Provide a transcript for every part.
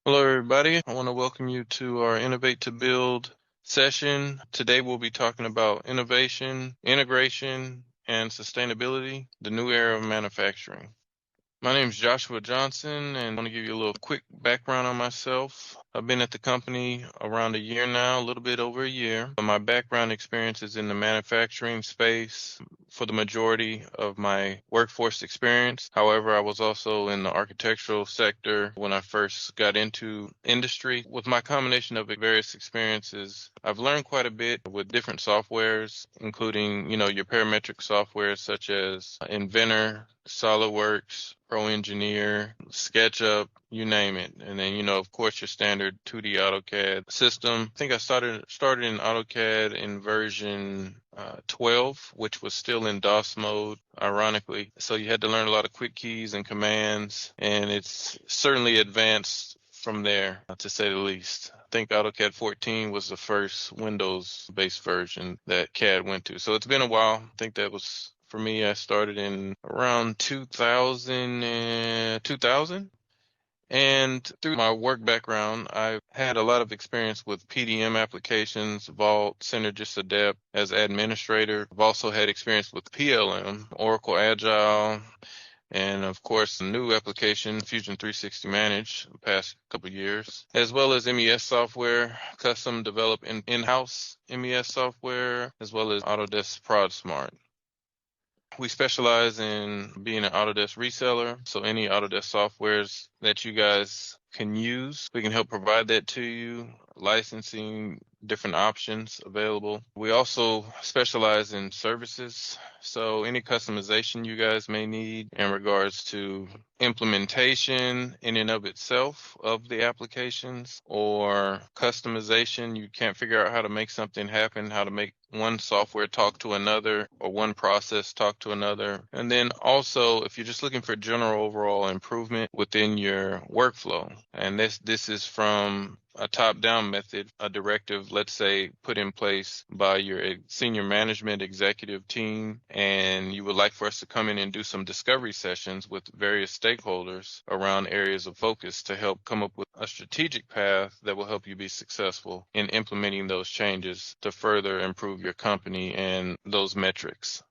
Hello, everybody. I want to welcome you to our Innovate to Build session. Today, we'll be talking about innovation, integration, and sustainability, the new era of manufacturing. My name is Joshua Johnson, and I want to give you a little quick background on myself. I've been at the company around a year now, a little bit over a year. My background experience is in the manufacturing space for the majority of my workforce experience. However, I was also in the architectural sector when I first got into industry. With my combination of various experiences, I've learned quite a bit with different softwares, including, your parametric software such as Inventor, SolidWorks, Pro Engineer, SketchUp, you name it. And then, of course, your standard 2D AutoCAD system. I think I started in AutoCAD in version 12, which was still in DOS mode, ironically. So you had to learn a lot of quick keys and commands, and it's certainly advanced from there, to say the least. I think AutoCAD 14 was the first Windows-based version that CAD went to. So it's been a while. I think that was for me. I started in around 2000. And through my work background, I've had a lot of experience with PDM applications, Vault, Synergist Adept as administrator. I've also had experience with PLM, Oracle Agile, and of course, the new application, Fusion 360 Manage, the past couple of years, as well as MES software, custom developed in-house MES software, as well as Autodesk ProdSmart. We specialize in being an Autodesk reseller, so any Autodesk softwares that you guys can use, we can help provide that to you, licensing, different options available. We also specialize in services, so any customization you guys may need in regards to implementation in and of itself of the applications, or customization, you can't figure out how to make something happen, how to make one software talk to another or one process talk to another. And then also, if you're just looking for general overall improvement within your workflow, and this is from a top-down method, a directive, let's say, put in place by your senior management executive team, and you would like for us to come in and do some discovery sessions with various stakeholders around areas of focus to help come up with a strategic path that will help you be successful in implementing those changes to further improve your company and those metrics.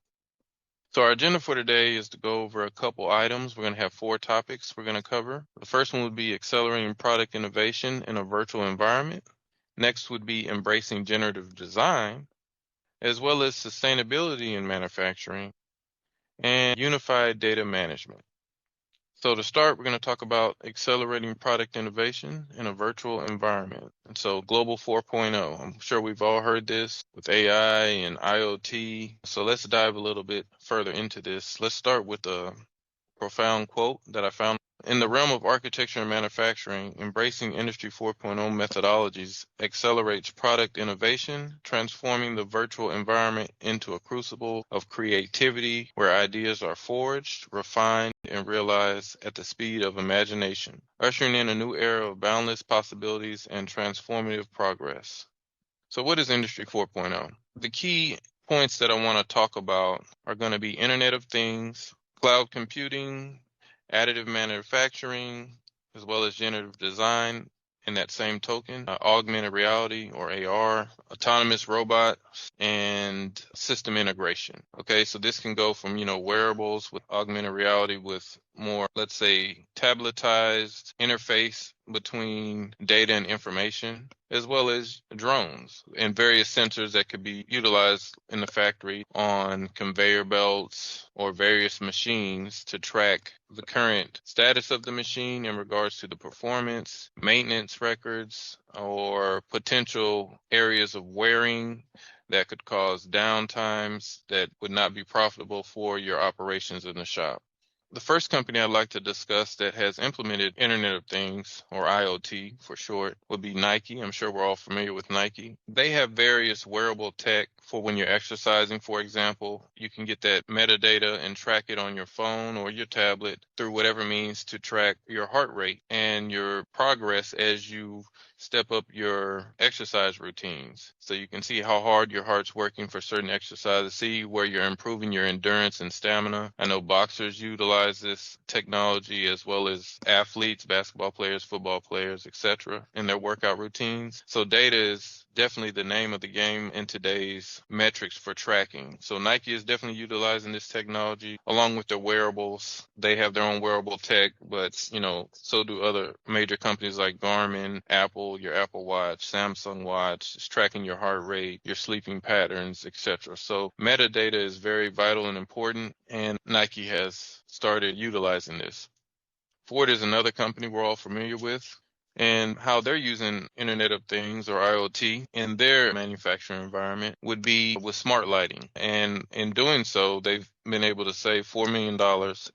So our agenda for today is to go over a couple items. We're going to have 4 topics we're going to cover. The first one would be accelerating product innovation in a virtual environment. Next would be embracing generative design, as well as sustainability in manufacturing and unified data management. So to start, we're going to talk about accelerating product innovation in a virtual environment. And so Global 4.0, I'm sure we've all heard this with AI and IoT. So let's dive a little bit further into this. Let's start with a profound quote that I found. In the realm of architecture and manufacturing, embracing Industry 4.0 methodologies accelerates product innovation, transforming the virtual environment into a crucible of creativity where ideas are forged, refined, and realized at the speed of imagination, ushering in a new era of boundless possibilities and transformative progress. So what is Industry 4.0? The key points that I want to talk about are going to be Internet of Things, cloud computing, additive manufacturing, as well as generative design in that same token, augmented reality or AR, autonomous robots, and system integration. Okay, so this can go from, wearables with augmented reality with more, let's say, tabletized interface between data and information, as well as drones and various sensors that could be utilized in the factory on conveyor belts or various machines to track the current status of the machine in regards to the performance, maintenance records, or potential areas of wearing that could cause downtimes that would not be profitable for your operations in the shop. The first company I'd like to discuss that has implemented Internet of Things, or IoT for short, would be Nike. I'm sure we're all familiar with Nike. They have various wearable tech for when you're exercising, for example. You can get that metadata and track it on your phone or your tablet through whatever means to track your heart rate and your progress as you step up your exercise routines. So you can see how hard your heart's working for certain exercises, see where you're improving your endurance and stamina. I know boxers utilize this technology as well as athletes, basketball players, football players, etc., in their workout routines. So data is definitely the name of the game in today's metrics for tracking. So Nike is definitely utilizing this technology along with their wearables. They have their own wearable tech, but so do other major companies like Garmin, Apple, your Apple Watch, Samsung Watch. It's tracking your heart rate, your sleeping patterns, etc. So metadata is very vital and important, and Nike has started utilizing this. Ford is another company we're all familiar with, and how they're using Internet of Things or IoT in their manufacturing environment would be with smart lighting. And in doing so, they've been able to save $4 million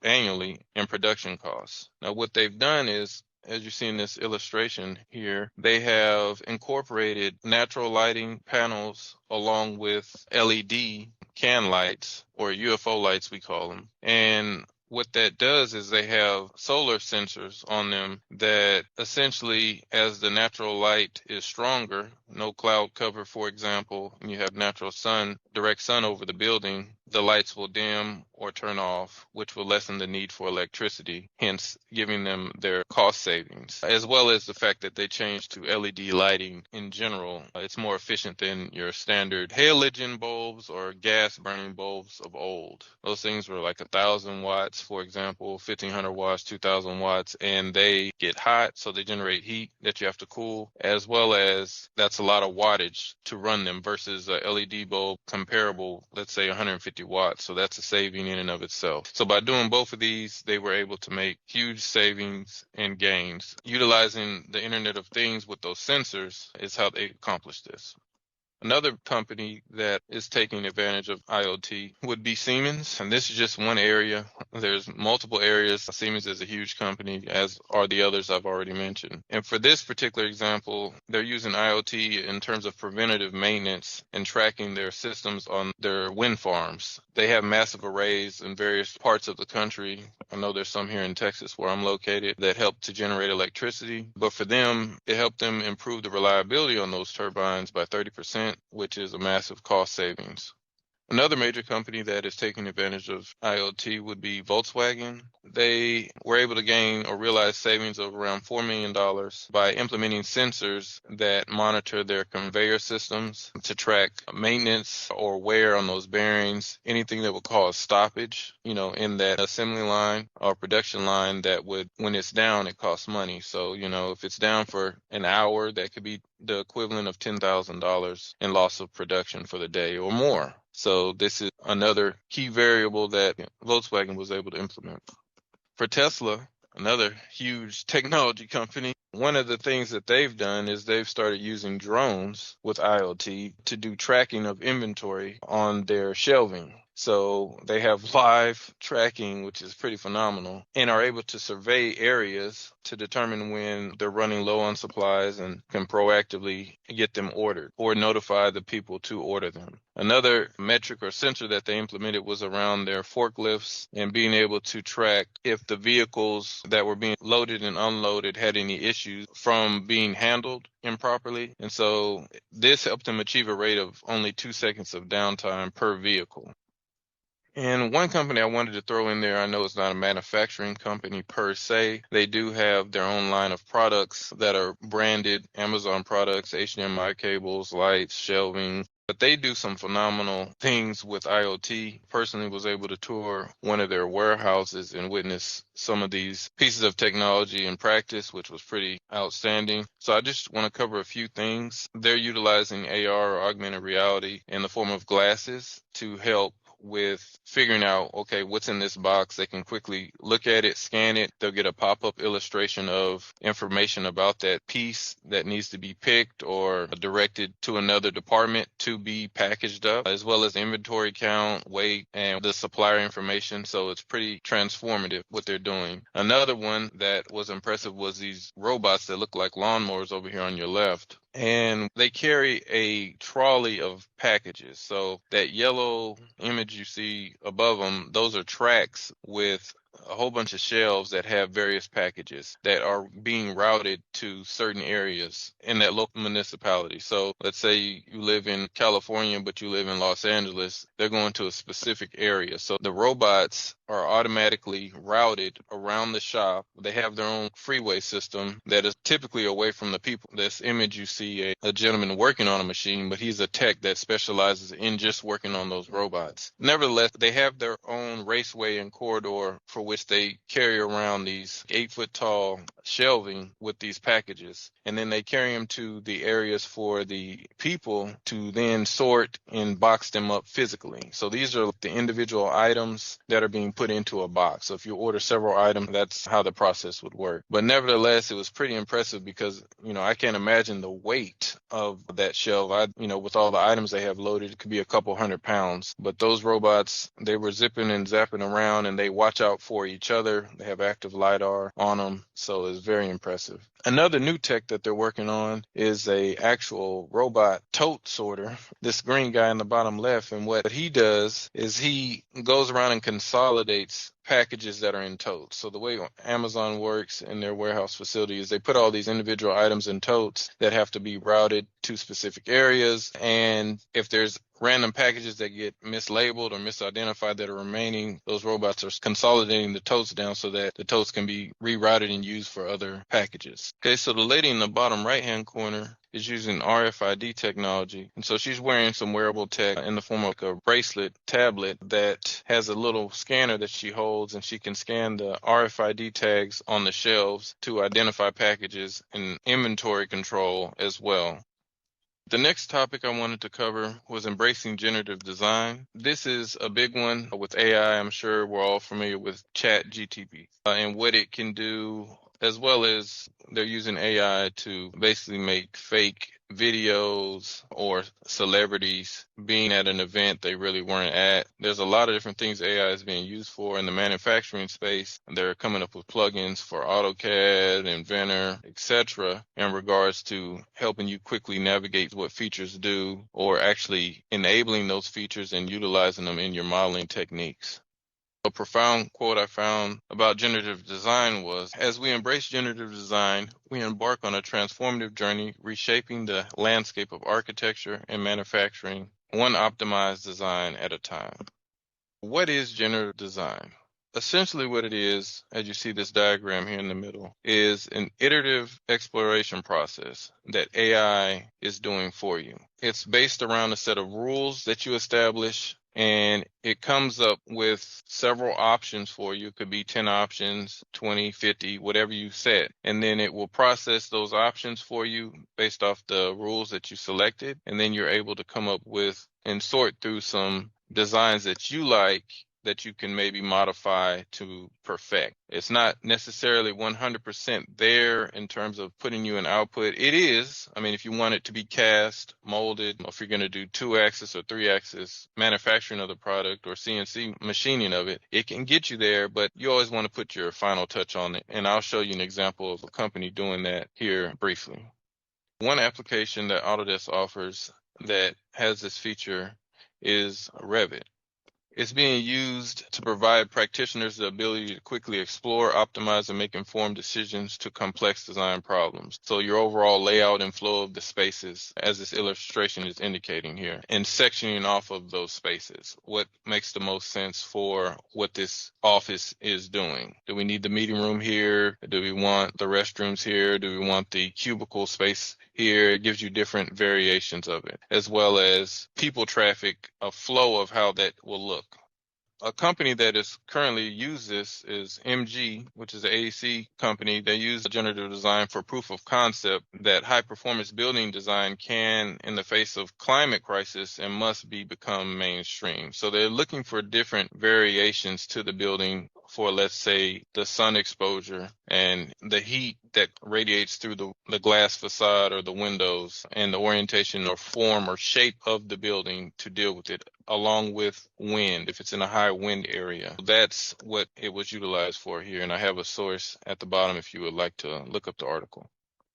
annually in production costs. Now, what they've done is, as you see in this illustration here, they have incorporated natural lighting panels along with LED can lights, or UFO lights we call them. And what that does is they have solar sensors on them that essentially, as the natural light is stronger, no cloud cover, for example, and you have natural sun, direct sun over the building, the lights will dim or turn off, which will lessen the need for electricity, hence giving them their cost savings, as well as the fact that they changed to LED lighting in general. It's more efficient than your standard halogen bulbs or gas burning bulbs of old. Those things were like 1,000 watts, for example, 1,500 watts, 2,000 watts, and they get hot, so they generate heat that you have to cool, as well as that's a lot of wattage to run them versus a LED bulb comparable, let's say 150 watts. So that's a saving in and of itself. So by doing both of these, they were able to make huge savings and gains. Utilizing the Internet of Things with those sensors is how they accomplished this. Another company that is taking advantage of IoT would be Siemens, and this is just one area. There's multiple areas. Siemens is a huge company, as are the others I've already mentioned. And for this particular example, they're using IoT in terms of preventative maintenance and tracking their systems on their wind farms. They have massive arrays in various parts of the country. I know there's some here in Texas where I'm located that help to generate electricity, but for them, it helped them improve the reliability on those turbines by 30%, which is a massive cost savings. Another major company that is taking advantage of IoT would be Volkswagen. They were able to gain or realize savings of around $4 million by implementing sensors that monitor their conveyor systems to track maintenance or wear on those bearings, anything that would cause stoppage, in that assembly line or production line that would, when it's down, it costs money. So, if it's down for an hour, that could be the equivalent of $10,000 in loss of production for the day or more. So this is another key variable that Volkswagen was able to implement. For Tesla, another huge technology company, one of the things that they've done is they've started using drones with IoT to do tracking of inventory on their shelving. So they have live tracking, which is pretty phenomenal, and are able to survey areas to determine when they're running low on supplies and can proactively get them ordered or notify the people to order them. Another metric or sensor that they implemented was around their forklifts and being able to track if the vehicles that were being loaded and unloaded had any issues from being handled improperly. And so this helped them achieve a rate of only 2 seconds of downtime per vehicle. And one company I wanted to throw in there, I know it's not a manufacturing company per se. They do have their own line of products that are branded Amazon products, HDMI cables, lights, shelving. But they do some phenomenal things with IoT. Personally was able to tour one of their warehouses and witness some of these pieces of technology in practice, which was pretty outstanding. So I just want to cover a few things. They're utilizing AR or augmented reality in the form of glasses to help with figuring out, okay, what's in this box. They can quickly look at it, scan it. They'll get a pop-up illustration of information about that piece that needs to be picked or directed to another department to be packaged up, as well as inventory count, weight, and the supplier information. So it's pretty transformative what they're doing. Another one that was impressive was these robots that look like lawnmowers over here on your left. and they carry a trolley of packages. So that yellow image you see above them, those are tracks with a whole bunch of shelves that have various packages that are being routed to certain areas in that local municipality. So let's say you live in California, but you live in Los Angeles, they're going to a specific area. So the robots are automatically routed around the shop. They have their own freeway system that is typically away from the people. This image you see a gentleman working on a machine, but he's a tech that specializes in just working on those robots. Nevertheless, they have their own raceway and corridor for which they carry around these 8 foot tall shelving with these packages. And then they carry them to the areas for the people to then sort and box them up physically. So these are the individual items that are being put into a box. So if you order several items, that's how the process would work. But nevertheless, it was pretty impressive because, I can't imagine the weight of that shelf. With all the items they have loaded, it could be a couple 100 pounds. But those robots, they were zipping and zapping around, and they watch out for each other. They have active LiDAR on them. So it's very impressive. Another new tech that they're working on is a actual robot tote sorter. This green guy in the bottom left, and what he does is he goes around and consolidates packages that are in totes. So the way Amazon works in their warehouse facility is they put all these individual items in totes that have to be routed to specific areas. And if there's random packages that get mislabeled or misidentified that are remaining, those robots are consolidating the totes down so that the totes can be rerouted and used for other packages. Okay, so the lady in the bottom right-hand corner is using RFID technology. And so she's wearing some wearable tech in the form of a bracelet tablet that has a little scanner that she holds, and she can scan the RFID tags on the shelves to identify packages and inventory control as well. The next topic I wanted to cover was embracing generative design. This is a big one with AI. I'm sure we're all familiar with ChatGPT and what it can do, as well as they're using AI to basically make fake videos or celebrities being at an event they really weren't at. There's a lot of different things AI is being used for in the manufacturing space. They're coming up with plugins for AutoCAD, Inventor, etc. in regards to helping you quickly navigate what features do, or actually enabling those features and utilizing them in your modeling techniques. A profound quote I found about generative design was, as we embrace generative design, we embark on a transformative journey reshaping the landscape of architecture and manufacturing, one optimized design at a time. What is generative design? Essentially what it is, as you see this diagram here in the middle, is an iterative exploration process that AI is doing for you. It's based around a set of rules that you establish, and it comes up with several options for you. It could be 10 options, 20, 50, whatever you set. And then it will process those options for you based off the rules that you selected. And then you're able to come up with and sort through some designs that you like that you can maybe modify to perfect. It's not necessarily 100% there in terms of putting you an output. It is, if you want it to be cast, molded, if you're going to do 2-axis or 3-axis manufacturing of the product or CNC machining of it, it can get you there, but you always want to put your final touch on it. And I'll show you an example of a company doing that here briefly. One application that Autodesk offers that has this feature is Revit. It's being used to provide practitioners the ability to quickly explore, optimize, and make informed decisions to complex design problems. So your overall layout and flow of the spaces, as this illustration is indicating here, and sectioning off of those spaces. What makes the most sense for what this office is doing? Do we need the meeting room here? Do we want the restrooms here? Do we want the cubicle space here? It gives you different variations of it, as well as people traffic, a flow of how that will look. A company that is currently use this is MG, which is an AEC company. They use generative design for proof of concept that high performance building design can, in the face of climate crisis, and must become mainstream. So they're looking for different variations to the building for, let's say, the sun exposure and the heat that radiates through the glass facade or the windows, and the orientation or form or shape of the building to deal with it, along with wind, if it's in a high wind area. That's what it was utilized for here, and I have a source at the bottom if you would like to look up the article.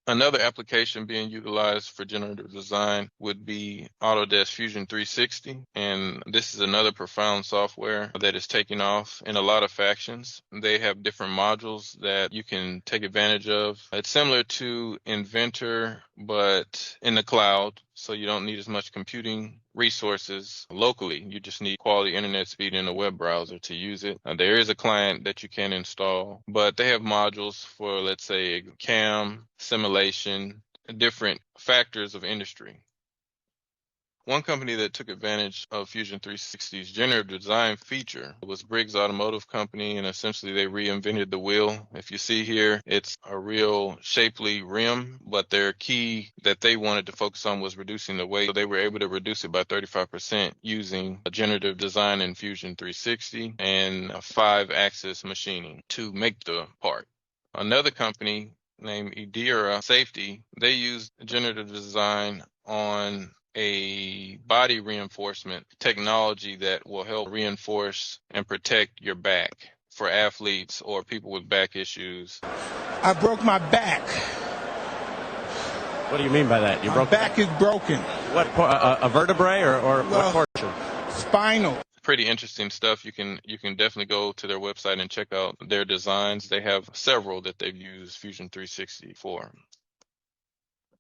Another application being utilized for generative design would be Autodesk Fusion 360. And this is another profound software that is taking off in a lot of factions. They have different modules that you can take advantage of. It's similar to Inventor, but in the cloud. So you don't need as much computing resources locally. You just need quality internet speed in a web browser to use it. There is a client that you can install, but they have modules for, let's say, CAM, simulation, different factors of industry. One company that took advantage of Fusion 360's generative design feature was Briggs Automotive Company, and essentially they reinvented the wheel. If you see here, it's a real shapely rim, but their key that they wanted to focus on was reducing the weight. So they were able to reduce it by 35% using a generative design in Fusion 360 and a 5-axis machining to make the part. Another company named Idera Safety, they used generative design on a body reinforcement technology that will help reinforce and protect your back for athletes or people with back issues. I broke my back. What do you mean by that? My back is broken. What, a vertebrae or what portion? Spinal. Pretty interesting stuff. You can definitely go to their website and check out their designs. They have several that they've used Fusion 360 for.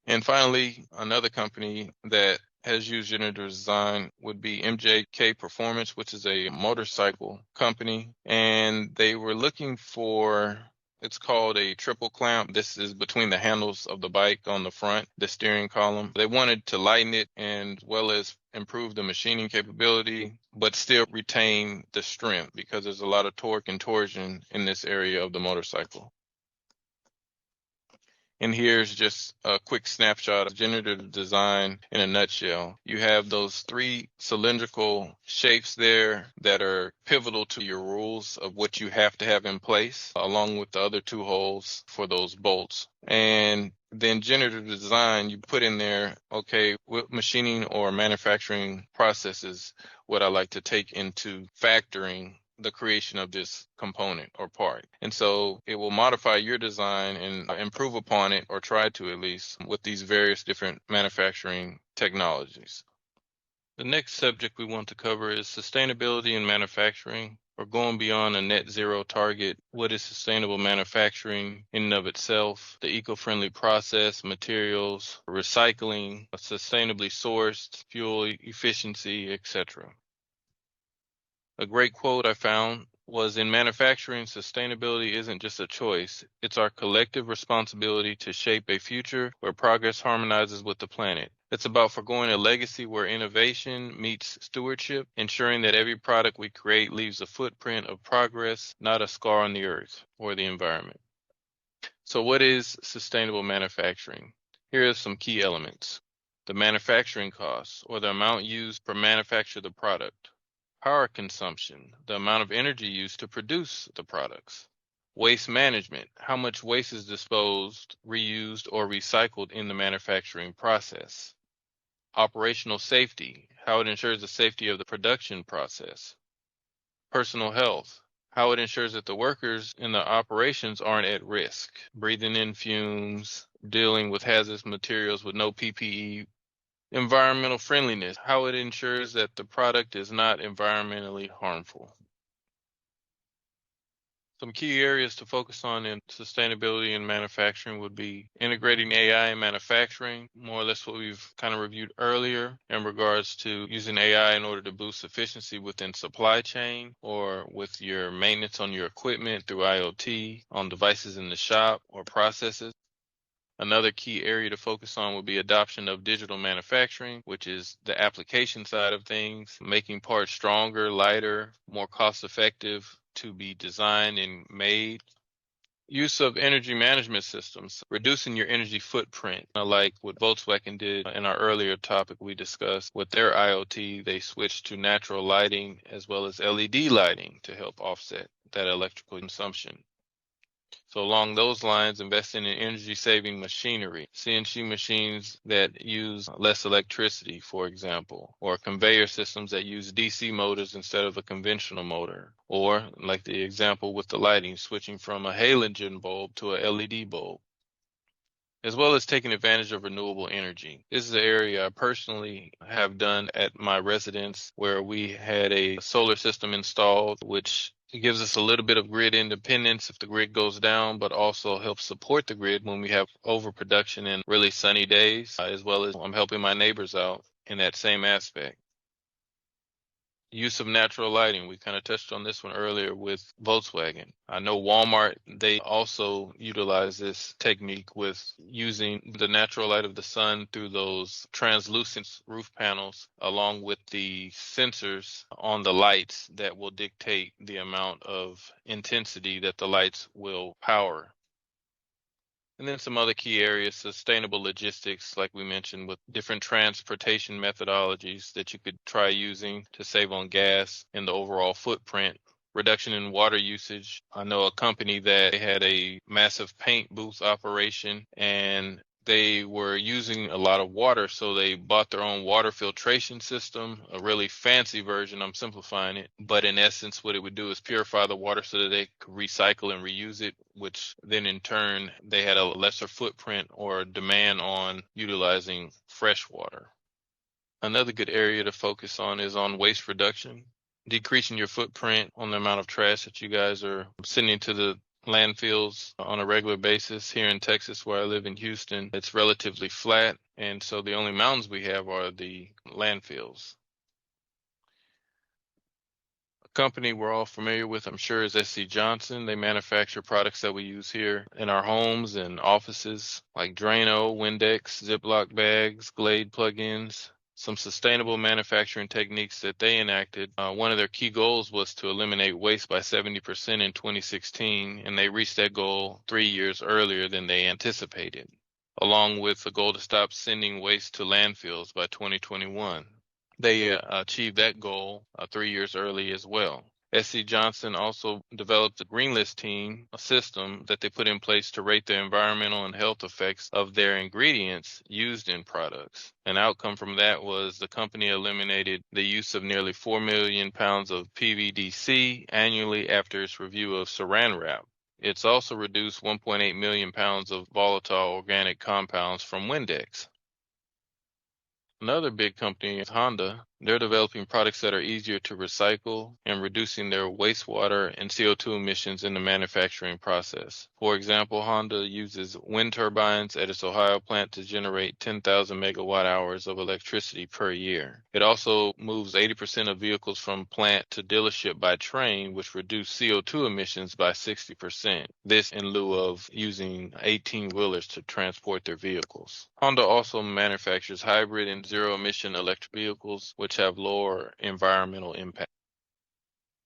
And finally, another company that has used generative design would be MJK Performance, which is a motorcycle company. And they were looking for, it's called a triple clamp. This is between the handles of the bike on the front, the steering column. They wanted to lighten it and well as improve the machining capability, but still retain the strength because there's a lot of torque and torsion in this area of the motorcycle. And here's just a quick snapshot of generative design in a nutshell. You have those 3 cylindrical shapes there that are pivotal to your rules of what you have to have in place, along with the other 2 holes for those bolts. And then generative design, you put in there, okay, what machining or manufacturing processes would I like to take into factoring the creation of this component or part. And so it will modify your design and improve upon it, or try to at least, with these various different manufacturing technologies. The next subject we want to cover is sustainability in manufacturing, or going beyond a net zero target. What is sustainable manufacturing in and of itself? The eco-friendly process, materials, recycling, sustainably sourced, fuel efficiency, etc. A great quote I found was, in manufacturing, sustainability isn't just a choice, it's our collective responsibility to shape a future where progress harmonizes with the planet. It's about forgoing a legacy where innovation meets stewardship, ensuring that every product we create leaves a footprint of progress, not a scar on the earth or the environment. So what is sustainable manufacturing? Here are some key elements. The manufacturing costs, or the amount used per manufacture the product. Power consumption, the amount of energy used to produce the products. Waste management, how much waste is disposed, reused, or recycled in the manufacturing process. Operational safety, how it ensures the safety of the production process. Personal health, how it ensures that the workers in the operations aren't at risk, breathing in fumes, dealing with hazardous materials with no PPE. Environmental friendliness, how it ensures that the product is not environmentally harmful. Some key areas to focus on in sustainability in manufacturing would be integrating AI in manufacturing, more or less what we've kind of reviewed earlier in regards to using AI in order to boost efficiency within supply chain or with your maintenance on your equipment through IoT, on devices in the shop or processes. Another key area to focus on would be adoption of digital manufacturing, which is the application side of things, making parts stronger, lighter, more cost-effective to be designed and made. Use of energy management systems, reducing your energy footprint, like what Volkswagen did in our earlier topic we discussed. With their IoT, they switched to natural lighting as well as LED lighting to help offset that electrical consumption. So along those lines, investing in energy-saving machinery, CNC machines that use less electricity, for example, or conveyor systems that use DC motors instead of a conventional motor, or like the example with the lighting, switching from a halogen bulb to a LED bulb. as well as taking advantage of renewable energy. This is an area I personally have done at my residence where we had a solar system installed, which gives us a little bit of grid independence if the grid goes down, but also helps support the grid when we have overproduction in really sunny days, as well as I'm helping my neighbors out in that same aspect. Use of natural lighting. We kind of touched on this one earlier with Volkswagen. I know Walmart, they also utilize this technique with using the natural light of the sun through those translucent roof panels, along with the sensors on the lights that will dictate the amount of intensity that the lights will power. And then some other key areas, sustainable logistics, like we mentioned, with different transportation methodologies that you could try using to save on gas and the overall footprint. Reduction in water usage. I know a company that had a massive paint booth operation and they were using a lot of water, so they bought their own water filtration system, a really fancy version. I'm simplifying it. But in essence, what it would do is purify the water so that they could recycle and reuse it, which then in turn, they had a lesser footprint or demand on utilizing fresh water. Another good area to focus on is on waste reduction, decreasing your footprint on the amount of trash that you guys are sending to the landfills on a regular basis. Here in Texas, where I live in Houston, it's relatively flat, and so the only mountains we have are the landfills. A company we're all familiar with, I'm sure, is SC Johnson. They manufacture products that we use here in our homes and offices, like Drano, Windex, Ziploc bags, Glade plugins. Some sustainable manufacturing techniques that they enacted. One of their key goals was to eliminate waste by 70% in 2016, and they reached that goal 3 years earlier than they anticipated, along with the goal to stop sending waste to landfills by 2021. They achieved that goal 3 years early as well. SC Johnson also developed a green list team, a system that they put in place to rate the environmental and health effects of their ingredients used in products. An outcome from that was the company eliminated the use of nearly 4 million pounds of PVDC annually after its review of saran wrap. It's also reduced 1.8 million pounds of volatile organic compounds from Windex. Another big company is Honda. They're developing products that are easier to recycle and reducing their wastewater and CO2 emissions in the manufacturing process. For example, Honda uses wind turbines at its Ohio plant to generate 10,000 megawatt hours of electricity per year. It also moves 80% of vehicles from plant to dealership by train, which reduce CO2 emissions by 60%. This in lieu of using 18-wheelers to transport their vehicles. Honda also manufactures hybrid and zero-emission electric vehicles, which have lower environmental impact.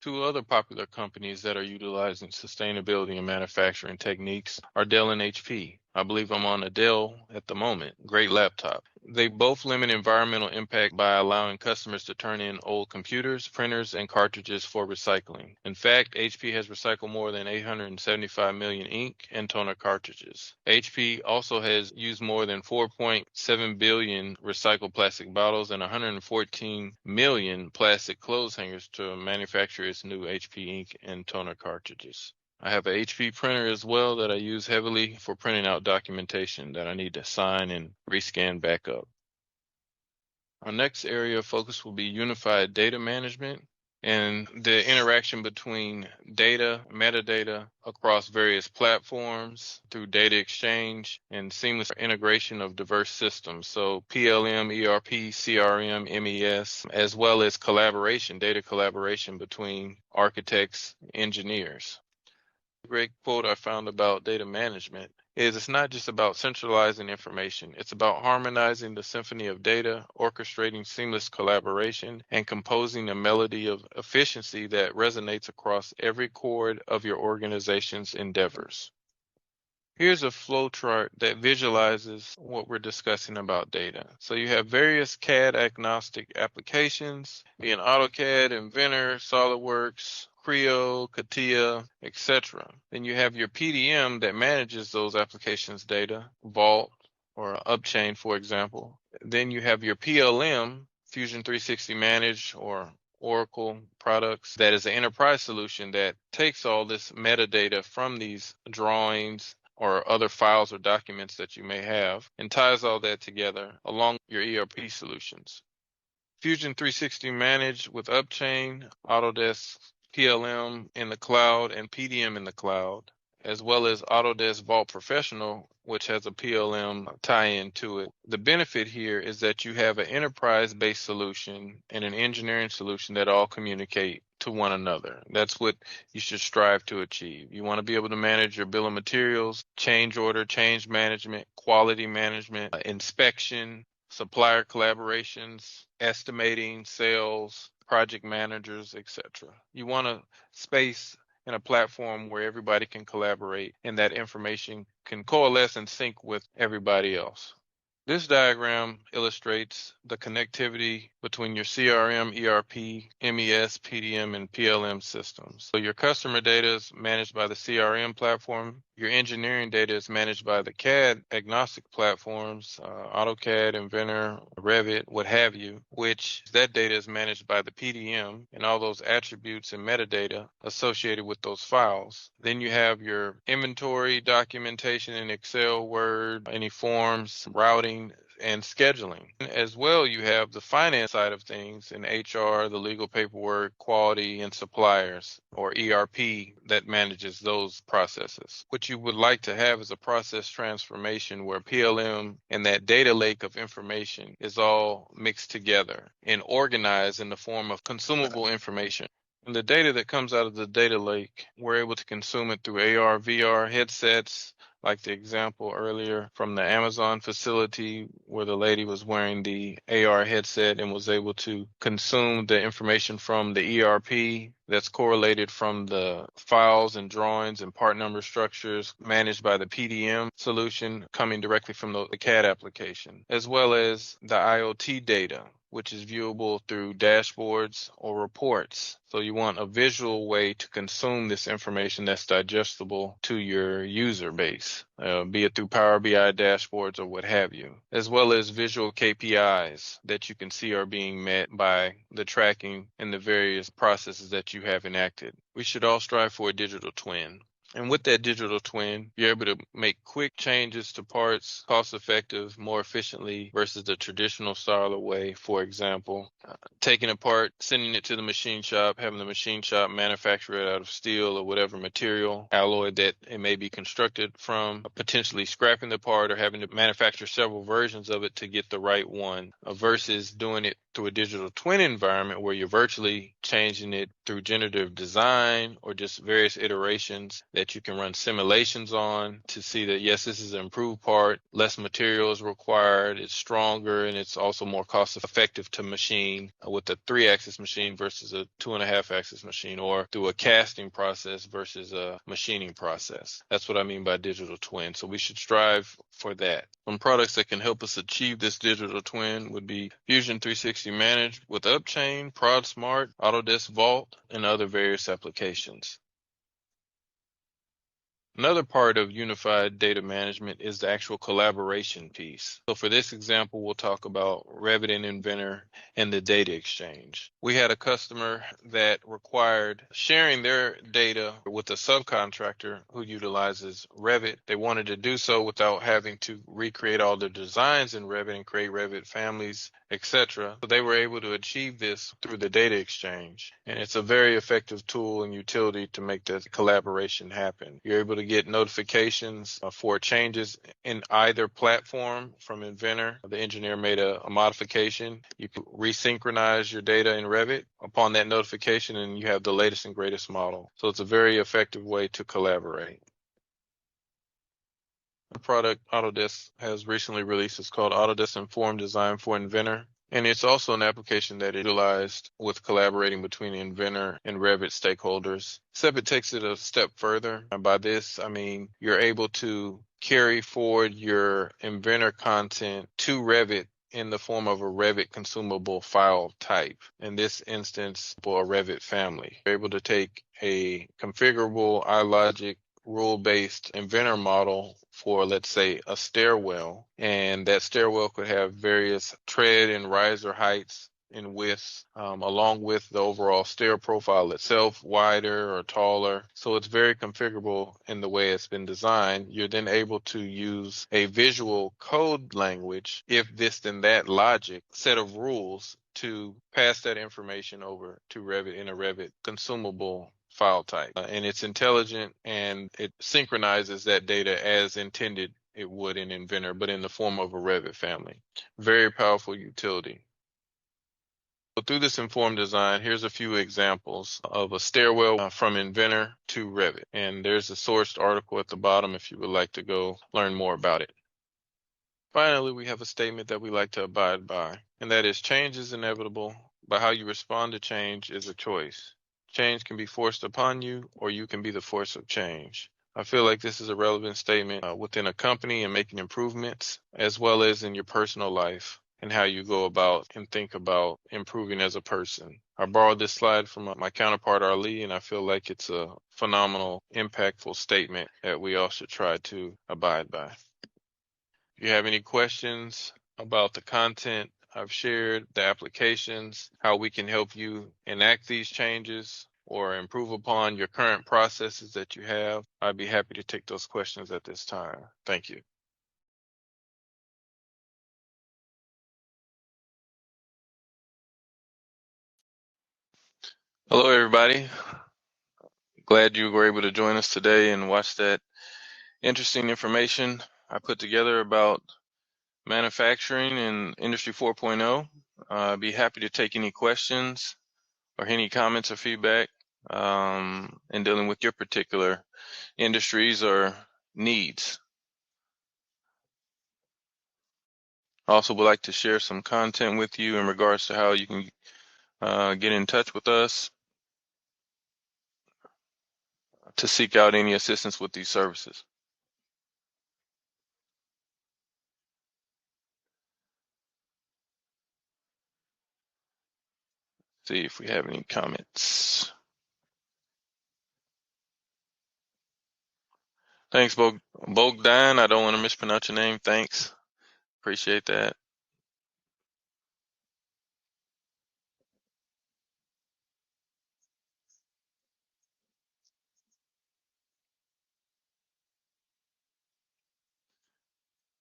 Two other popular companies that are utilizing sustainability and manufacturing techniques are Dell and HP. I believe I'm on a Dell at the moment. Great laptop. They both limit environmental impact by allowing customers to turn in old computers, printers, and cartridges for recycling. In fact, HP has recycled more than 875 million ink and toner cartridges. HP also has used more than 4.7 billion recycled plastic bottles and 114 million plastic clothes hangers to manufacture its new HP ink and toner cartridges. I have an HP printer as well that I use heavily for printing out documentation that I need to sign and rescan back up. Our next area of focus will be unified data management and the interaction between data, metadata across various platforms through data exchange and seamless integration of diverse systems. So PLM, ERP, CRM, MES, as well as collaboration, data collaboration between architects, engineers. Great quote I found about data management is it's not just about centralizing information. It's about harmonizing the symphony of data, orchestrating seamless collaboration, and composing a melody of efficiency that resonates across every chord of your organization's endeavors. Here's a flow chart that visualizes what we're discussing about data. So you have various CAD agnostic applications, being AutoCAD, Inventor, SolidWorks, Creo, CATIA, etc. Then you have your PDM that manages those applications data, Vault or Upchain, for example. Then you have your PLM, Fusion 360 Manage or Oracle products, that is an enterprise solution that takes all this metadata from these drawings, or other files or documents that you may have, and ties all that together along with your ERP solutions. Fusion 360 Manage with Upchain, Autodesk PLM in the cloud, and PDM in the cloud, as well as Autodesk Vault Professional, which has a PLM tie-in to it. The benefit here is that you have an enterprise-based solution and an engineering solution that all communicate to one another. That's what you should strive to achieve. You want to be able to manage your bill of materials, change order, change management, quality management, inspection, supplier collaborations, estimating, sales, project managers, etc. You want a space and a platform where everybody can collaborate and that information can coalesce and sync with everybody else. This diagram illustrates the connectivity between your CRM, ERP, MES, PDM, and PLM systems. So your customer data is managed by the CRM platform. Your engineering data is managed by the CAD agnostic platforms, AutoCAD, Inventor, Revit, what have you, which that data is managed by the PDM and all those attributes and metadata associated with those files. Then you have your inventory documentation in Excel, Word, any forms, routing, and scheduling. As well, you have the finance side of things in HR, the legal paperwork, quality, and suppliers, or ERP that manages those processes. What you would like to have is a process transformation where PLM and that data lake of information is all mixed together and organized in the form of consumable information. And the data that comes out of the data lake, we're able to consume it through AR, VR headsets, like the example earlier from the Amazon facility where the lady was wearing the AR headset and was able to consume the information from the ERP that's correlated from the files and drawings and part number structures managed by the PDM solution coming directly from the CAD application, as well as the IoT data, which is viewable through dashboards or reports. So you want a visual way to consume this information that's digestible to your user base, be it through Power BI dashboards or what have you, as well as visual KPIs that you can see are being met by the tracking and the various processes that you have enacted. We should all strive for a digital twin. And with that digital twin, you're able to make quick changes to parts, cost effective, more efficiently versus the traditional style of way. For example, taking it apart, sending it to the machine shop, having the machine shop manufacture it out of steel or whatever material, alloy that it may be constructed from, potentially scrapping the part or having to manufacture several versions of it to get the right one, versus doing it through a digital twin environment where you're virtually changing it through generative design or just various iterations that you can run simulations on to see that, yes, this is an improved part, less material is required, it's stronger, and it's also more cost effective to machine with a 3-axis machine versus a 2.5-axis machine, or through a casting process versus a machining process. That's what I mean by digital twin. So we should strive for that. Some products that can help us achieve this digital twin would be Fusion 360 Manage with Upchain, ProdSmart, Autodesk Vault, and other various applications. Another part of unified data management is the actual collaboration piece. So for this example, we'll talk about Revit and Inventor and the data exchange. We had a customer that required sharing their data with a subcontractor who utilizes Revit. They wanted to do so without having to recreate all the designs in Revit and create Revit families, etc. So they were able to achieve this through the data exchange. And it's a very effective tool and utility to make this collaboration happen. You're able to get notifications for changes in either platform from Inventor. The engineer made a modification. You can resynchronize your data in Revit upon that notification, and you have the latest and greatest model. So it's a very effective way to collaborate. The product Autodesk has recently released is called Autodesk Informed Design for Inventor. And it's also an application that is utilized with collaborating between the Inventor and Revit stakeholders. Except it takes it a step further. And by this, I mean you're able to carry forward your Inventor content to Revit in the form of a Revit consumable file type. In this instance, for a Revit family. You're able to take a configurable iLogic rule-based Inventor model for, let's say, a stairwell, and that stairwell could have various tread and riser heights in width, along with the overall stair profile itself, wider or taller. So it's very configurable in the way it's been designed. You're then able to use a visual code language, if this then that logic set of rules, to pass that information over to Revit in a Revit consumable file type. And it's intelligent, and it synchronizes that data as intended it would in Inventor, but in the form of a Revit family. Very powerful utility. So through this informed design, here's a few examples of a stairwell from Inventor to Revit. And there's a sourced article at the bottom if you would like to go learn more about it. Finally, we have a statement that we like to abide by, and that is change is inevitable, but how you respond to change is a choice. Change can be forced upon you, or you can be the force of change. I feel like this is a relevant statement within a company and making improvements, as well as in your personal life and how you go about and think about improving as a person. I borrowed this slide from my counterpart, Ali, and I feel like it's a phenomenal, impactful statement that we all should try to abide by. If you have any questions about the content I've shared, the applications, how we can help you enact these changes or improve upon your current processes that you have, I'd be happy to take those questions at this time. Thank you. Hello, everybody. Glad you were able to join us today and watch that interesting information I put together about manufacturing and Industry 4.0. I'd be happy to take any questions or any comments or feedback in dealing with your particular industries or needs. I also would like to share some content with you in regards to how you can get in touch with us to seek out any assistance with these services. See if we have any comments. Thanks, Bogdan. I don't want to mispronounce your name. Thanks. Appreciate that.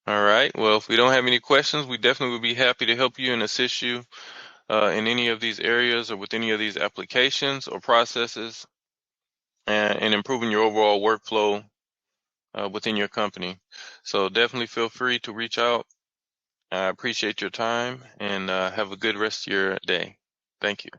All right. Well, if we don't have any questions, we definitely would be happy to help you and assist you in any of these areas or with any of these applications or processes, and improving your overall workflow within your company. So definitely feel free to reach out. I appreciate your time, and have a good rest of your day. Thank you.